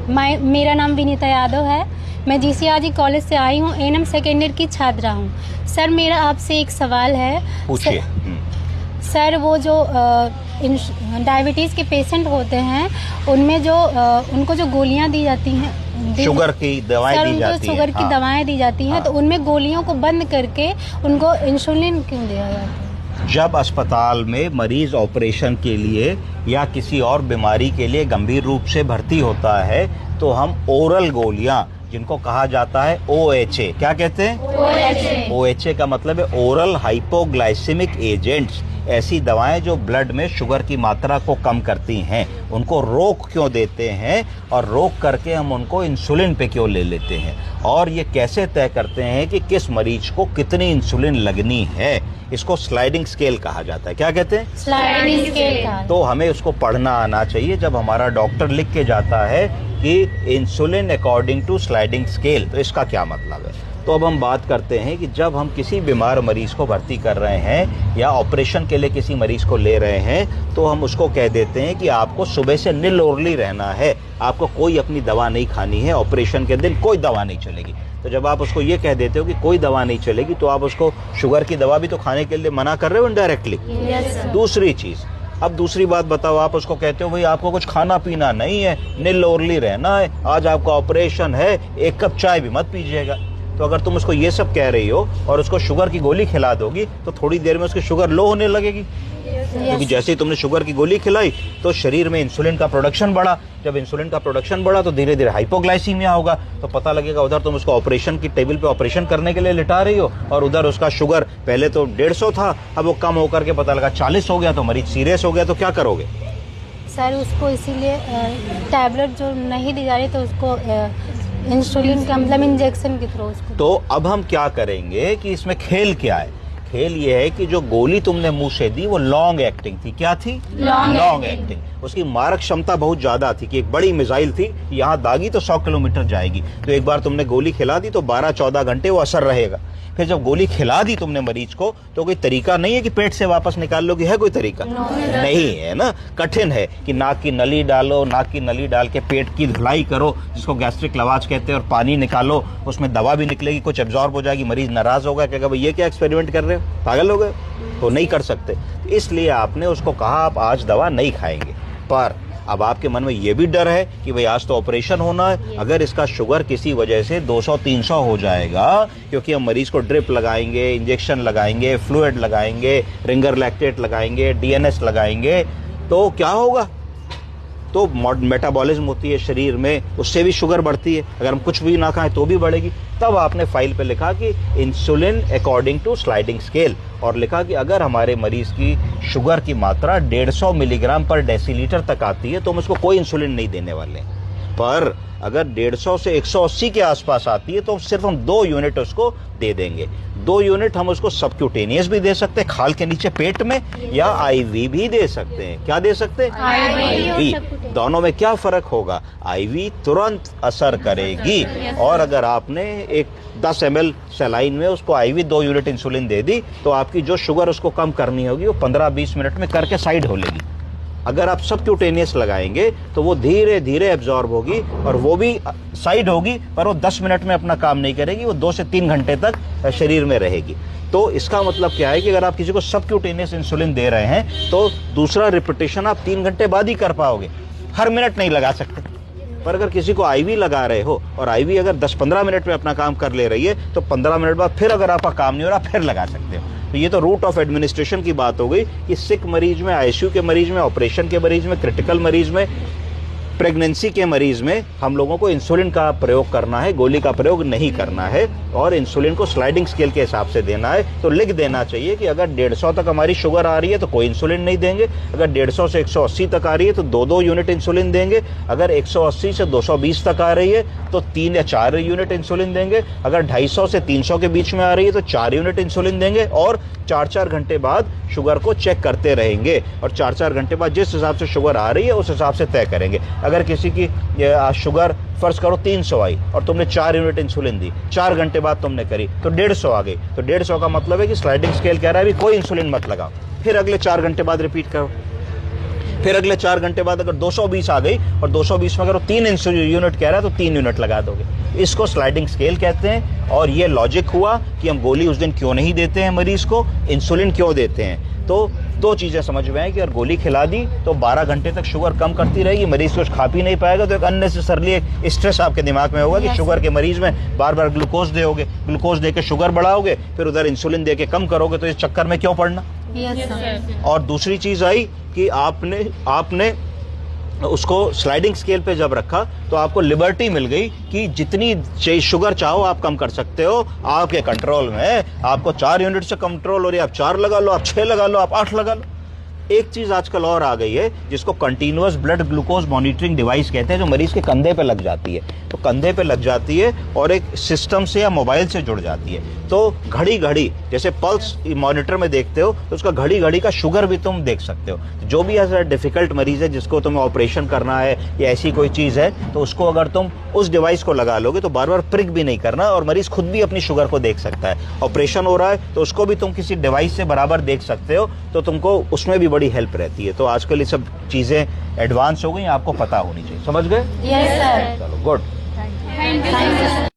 मेरा नाम विनीता यादव है। मैं जीसीआरजी कॉलेज से आई हूँ, एएनएम सेकेंड ईयर की छात्रा हूँ। सर मेरा आपसे एक सवाल है। पूछिए। सर वो जो डायबिटीज़ के पेशेंट होते हैं उनमें जो उनको जो गोलियां दी जाती हैं, शुगर की दवाएं दी जाती हैं, शुगर की दवाएं दी जाती हैं, तो उनमें गोलियों को बंद करके उनको इंसुलिन क्यों दिया जाता है? जब अस्पताल में मरीज ऑपरेशन के लिए या किसी और बीमारी के लिए गंभीर रूप से भर्ती होता है तो हम ओरल गोलियां, जिनको कहा जाता है OHA, क्या कहते हैं? OHA का मतलब है ओरल हाइपोग्लाइसेमिक एजेंट्स। ऐसी दवाएं जो ब्लड में शुगर की मात्रा को कम करती हैं, उनको रोक क्यों देते हैं और रोक करके हम उनको इंसुलिन पे क्यों ले लेते हैं, और ये कैसे तय करते हैं कि किस मरीज को कितनी इंसुलिन लगनी है? इसको स्लाइडिंग स्केल कहा जाता है। क्या कहते हैं? Sliding scale. तो हमें उसको पढ़ना आना चाहिए। जब हमारा डॉक्टर लिख के जाता है कि insulin according to sliding scale, तो इसका क्या मतलब है? तो अब हम बात करते हैं कि जब हम किसी बीमार मरीज को भर्ती कर रहे हैं या ऑपरेशन के लिए किसी मरीज को ले रहे हैं, तो हम उसको कह देते हैं कि आपको सुबह से निलोरली रहना है, आपको कोई अपनी दवा नहीं खानी है, ऑपरेशन के दिन कोई दवा नहीं चलेगी। तो जब आप उसको ये कह देते हो कि कोई दवा नहीं चलेगी, तो आप उसको शुगर की दवा भी तो खाने के लिए मना कर रहे हो इनडायरेक्टली। दूसरी चीज, अब दूसरी बात बताओ, आप उसको कहते हो भाई आपको कुछ खाना पीना नहीं है, निलोरली रहना है, आज आपका ऑपरेशन है, एक कप चाय भी मत पीजिएगा। तो अगर तुम उसको ये सब कह रही हो और उसको शुगर की गोली खिला दोगी तो थोड़ी देर में उसकी शुगर लो होने लगेगी, क्योंकि जैसे ही तुमने शुगर की गोली खिलाई तो शरीर में इंसुलिन का प्रोडक्शन बढ़ा। जब इंसुलिन का प्रोडक्शन बढ़ा तो धीरे धीरे हाइपोग्लाइसीमिया होगा, तो पता लगेगा उधर तुम उसको ऑपरेशन की टेबल पे ऑपरेशन करने के लिए लिटा रही हो और उधर उसका शुगर पहले तो 150 था, अब वो कम होकर के पता लगा 40 हो गया, तो मरीज सीरियस हो गया। तो क्या करोगे? सर उसको इसीलिए टैबलेट जो नहीं दी जा रही तो उसको इंसुलिन का मतलब इंजेक्शन के थ्रू उसको। तो अब हम क्या करेंगे कि इसमें खेल क्या है? खेल ये है कि जो गोली तुमने मुंह से दी वो लॉन्ग एक्टिंग थी। क्या थी? Long acting. उसकी मारक क्षमता बहुत ज्यादा थी कि एक बड़ी मिसाइल थी, यहाँ दागी तो 100 किलोमीटर जाएगी। तो एक बार तुमने गोली खिला दी तो 12-14 घंटे वो असर रहेगा। फिर जब गोली खिला दी तुमने मरीज को तो कोई तरीका नहीं है कि पेट से वापस निकाल लोगे, है कोई तरीका? नहीं है ना। कठिन है कि नाक की नली डालो, नाक की नली डाल के पेट की धुलाई करो, जिसको गैस्ट्रिक लवाज कहते हैं, और पानी निकालो, उसमें दवा भी निकलेगी, कुछ एब्जॉर्ब हो जाएगी, मरीज नाराज होगा, कहेगा भाई ये क्या एक्सपेरिमेंट कर रहे हो, पागल हो गए? तो नहीं कर सकते। इसलिए आपने उसको कहा आप आज दवा नहीं खाएंगे। पर अब आपके मन में ये भी डर है कि भाई आज तो ऑपरेशन होना है, अगर इसका शुगर किसी वजह से 200-300 हो जाएगा, क्योंकि हम मरीज को ड्रिप लगाएंगे, इंजेक्शन लगाएंगे, फ्लूइड लगाएंगे, रिंगर लैक्टेट लगाएंगे, DNS लगाएंगे, तो क्या होगा? तो मेटाबॉलिज्म होती है शरीर में, उससे भी शुगर बढ़ती है। अगर हम कुछ भी ना खाएं तो भी बढ़ेगी। तब आपने फाइल पे लिखा कि insulin according to sliding scale, और लिखा कि अगर हमारे मरीज की शुगर की मात्रा 150 मिलीग्राम पर डेसीलीटर तक आती है तो हम उसको कोई इंसुलिन नहीं देने वाले। पर अगर 150 से 180 के आसपास आती है तो सिर्फ हम 2 यूनिट उसको दे देंगे। 2 यूनिट हम उसको सबक्यूटेनियस भी दे सकते हैं, खाल के नीचे पेट में, या IV भी दे सकते हैं। क्या दे सकते हैं? IV। दोनों में क्या फर्क होगा? IV तुरंत असर करेगी, और अगर आपने एक 10 ml सलाइन में उसको IV 2 यूनिट इंसुलिन दे दी तो आपकी जो शुगर उसको कम करनी होगी वो 15-20 मिनट में करके साइड हो लेगी। अगर आप सबक्यूटेनियस लगाएंगे तो वो धीरे धीरे एब्जॉर्ब होगी और वो भी साइड होगी, पर वो 10 मिनट में अपना काम नहीं करेगी, वो 2 से 3 घंटे तक शरीर में रहेगी। तो इसका मतलब क्या है कि अगर आप किसी को सबक्यूटेनियस इंसुलिन दे रहे हैं तो दूसरा रिपीटेशन आप 3 घंटे बाद ही कर पाओगे, हर मिनट नहीं लगा सकते। पर अगर किसी को IV लगा रहे हो और IV अगर 10-15 मिनट में अपना काम कर ले रही है तो 15 मिनट बाद फिर अगर आपका काम नहीं हो रहा फिर लगा सकते हो। तो ये तो रूट ऑफ एडमिनिस्ट्रेशन की बात हो गई कि सिक मरीज में, ICU के मरीज में, ऑपरेशन के मरीज में, क्रिटिकल मरीज में, प्रेगनेंसी के मरीज में हम लोगों को इंसुलिन का प्रयोग करना है, गोली का प्रयोग नहीं करना है, और इंसुलिन को स्लाइडिंग स्केल के हिसाब से देना है। तो लिख देना चाहिए कि अगर 150 तक हमारी शुगर आ रही है तो कोई इंसुलिन नहीं देंगे, अगर 150 से 180 तक आ रही है तो 2-2 यूनिट इंसुलिन देंगे, अगर 180 से 220 तक आ रही है तो 3 या 4 यूनिट इंसुलिन देंगे, अगर 250 से 300 के बीच में आ रही है तो 4 यूनिट इंसुलिन देंगे, और 4-4 घंटे बाद शुगर को चेक करते रहेंगे, और 4-4 घंटे बाद जिस हिसाब से शुगर आ रही है उस हिसाब से तय करेंगे। अगर किसी की शुगर फर्ज करो 300 आई और तुमने 4 यूनिट इंसुलिन दी, 4 घंटे बाद तुमने करी तो 150 आ गई, तो 150 का मतलब है कि स्लाइडिंग स्केल कह रहा है अभी कोई इंसुलिन मत लगाओ, फिर अगले 4 घंटे बाद रिपीट करो, फिर अगले 4 घंटे बाद अगर 220 आ गई और 220 में अगर वो 3 इंसुलिन यूनिट कह रहा है तो 3 यूनिट लगा दोगे। इसको स्लाइडिंग स्केल कहते हैं। और ये लॉजिक हुआ कि हम गोली उस दिन क्यों नहीं देते हैं मरीज को, इंसुलिन क्यों देते हैं। तो 2 चीज़ें समझ में आई कि अगर गोली खिला दी तो 12 घंटे तक शुगर कम करती रहेगी, मरीज कुछ खा पी नहीं पाएगा, तो एक अननेसेसरली एक स्ट्रेस आपके दिमाग में होगा कि शुगर के मरीज में बार बार ग्लूकोज दोगे, ग्लूकोज दे के शुगर बढ़ाओगे, फिर उधर इंसुलिन दे के कम करोगे, तो इस चक्कर में क्यों पड़ना। और दूसरी चीज़ आई कि आपने उसको स्लाइडिंग स्केल पे जब रखा तो आपको लिबर्टी मिल गई कि जितनी शुगर चाहो आप कम कर सकते हो, आपके कंट्रोल में है। आपको 4 यूनिट से कंट्रोल हो रही है, आप 4 लगा लो, आप 6 लगा लो, आप 8 लगा लो। एक चीज आजकल और आ गई है जिसको continuous blood glucose monitoring device कहते हैं, जो मरीज के कंधे पे लग जाती है। तो कंधे पे लग जाती है और एक सिस्टम से या मोबाइल से जुड़ जाती है। तो घड़ी घड़ी जैसे पल्स मॉनिटर में देखते हो तो उसका घड़ी घड़ी का शुगर भी तुम देख सकते हो। जो भी ऐसा डिफिकल्ट मरीज है जिसको तुम्हें ऑपरेशन करना है या ऐसी कोई चीज है, तो उसको अगर तुम उस डिवाइस को लगा लोगे तो बार बार प्रिक भी नहीं करना और मरीज खुद भी अपनी शुगर को देख सकता है। ऑपरेशन हो रहा है तो उसको भी तुम किसी डिवाइस से बराबर देख सकते हो, तो तुमको उसमें भी बड़ी हेल्प रहती है। तो आजकल ये सब चीजें एडवांस हो गई, आपको पता होनी चाहिए। समझ गए? Yes sir. चलो गुड। Thank you.